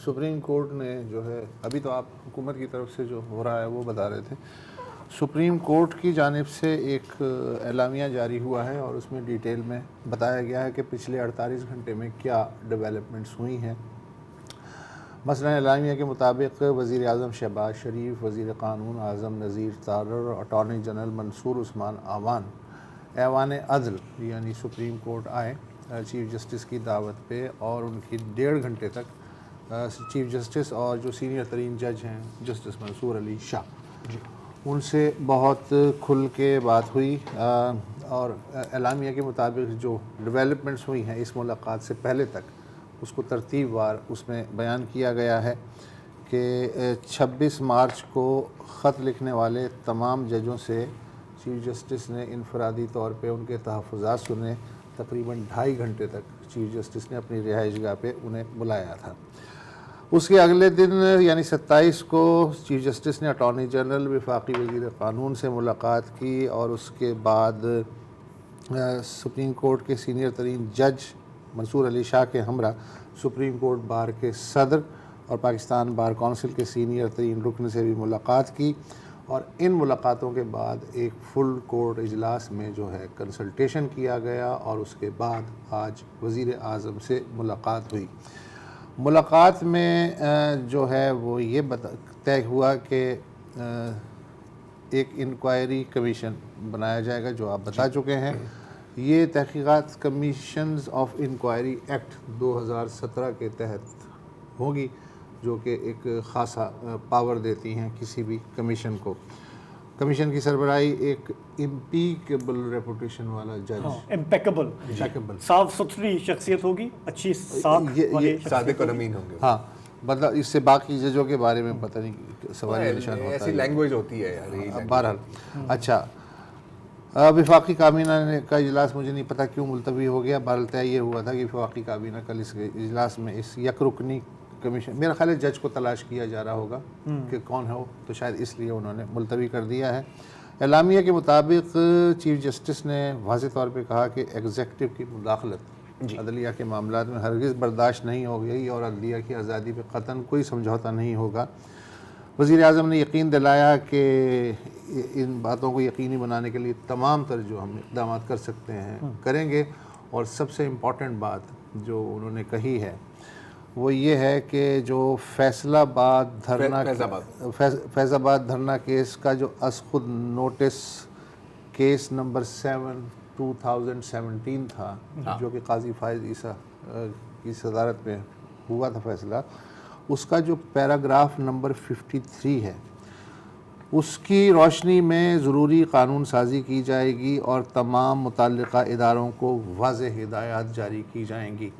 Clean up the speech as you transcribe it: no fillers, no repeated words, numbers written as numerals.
Supreme court نے جو ہے ابھی تو آپ حکومت کی طرف سے جو ہو رہا ہے وہ بتا رہے تھے، سپریم کورٹ کی جانب سے ایک اعلامیہ جاری ہوا ہے اور اس میں ڈیٹیل میں بتایا گیا ہے کہ پچھلے 48 گھنٹے میں کیا ڈیولپمنٹس ہوئی ہیں۔ مثلاً اعلامیہ کے مطابق وزیر اعظم شہباز شریف، وزیر قانون اعظم نذیر تارڑ، اٹارنی جنرل منصور عثمان ایوان عدل یعنی سپریم کورٹ آئے چیف جسٹس کی دعوت پہ، اور ان کی 1.5 گھنٹے تک چیف جسٹس اور جو سینئر ترین جج ہیں جسٹس منصور علی شاہ، ان سے بہت کھل کے بات ہوئی، اور اعلامیہ کے مطابق جو ڈیولپمنٹس ہوئی ہیں اس ملاقات سے پہلے تک اس کو ترتیب وار اس میں بیان کیا گیا ہے کہ 26 مارچ کو خط لکھنے والے تمام ججوں سے چیف جسٹس نے انفرادی طور پہ ان کے تحفظات سنے۔ تقریباً 2.5 گھنٹے تک چیف جسٹس نے اپنی رہائش گاہ پہ انہیں بلایا تھا۔ اس کے اگلے دن یعنی 27 کو چیف جسٹس نے اٹارنی جنرل، وفاقی وزیر قانون سے ملاقات کی، اور اس کے بعد سپریم کورٹ کے سینئر ترین جج منصور علی شاہ کے ہمراہ سپریم کورٹ بار کے صدر اور پاکستان بار کونسل کے سینئر ترین رکن سے بھی ملاقات کی، اور ان ملاقاتوں کے بعد ایک فل کورٹ اجلاس میں جو ہے کنسلٹیشن کیا گیا، اور اس کے بعد آج وزیر اعظم سے ملاقات ہوئی۔ ملاقات میں جو ہے وہ یہ طے ہوا کہ ایک انکوائری کمیشن بنایا جائے گا، جو آپ بتا چکے ہیں۔ یہ تحقیقات کمیشنز آف انکوائری ایکٹ 2017 کے تحت ہوگی، جو کہ ایک خاصا پاور دیتی ہیں کسی بھی کمیشن کو۔ کمیشن کی سربراہی ایک امپیکیبل ریپوٹیشن والا جج، امپیکیبل صاف ستھری شخصیت ہوگی، اچھی صادق اور امین ہوں گے۔ ہاں، مطلب اس سے باقی ججوں کے بارے میں پتہ نہیں، سوال نشان ہوتا ہے، ایسی لینگویج ہوتی ہے یار۔ بہرحال اچھا، وفاقی کابینہ کا اجلاس مجھے نہیں پتہ کیوں ملتوی ہو گیا۔ بہرحال طے یہ ہوا تھا کہ وفاقی کابینہ کل اس اجلاس میں اس یک رکنی کمیشن، میرا خیال ہے جج کو تلاش کیا جا رہا ہوگا کہ کون ہے وہ، تو شاید اس لیے انہوں نے ملتوی کر دیا ہے۔ اعلامیہ کے مطابق چیف جسٹس نے واضح طور پہ کہا کہ ایگزیکٹو کی مداخلت عدلیہ کے معاملات میں ہرگز برداشت نہیں ہوگی، اور عدلیہ کی آزادی پہ قطعاً کوئی سمجھوتا نہیں ہوگا۔ وزیر اعظم نے یقین دلایا کہ ان باتوں کو یقینی بنانے کے لیے تمام تر جو ہم اقدامات کر سکتے ہیں کریں گے، اور سب سے امپورٹنٹ بات جو انہوں نے کہی ہے وہ یہ ہے کہ جو فیض آباد دھرنا کیس کا جو از خود نوٹس کیس نمبر 7 2017 تھا، جو کہ قاضی فائز عیسیٰ کی صدارت میں ہوا تھا فیصلہ، اس کا جو پیراگراف نمبر 53 ہے، اس کی روشنی میں ضروری قانون سازی کی جائے گی اور تمام متعلقہ اداروں کو واضح ہدایات جاری کی جائیں گی۔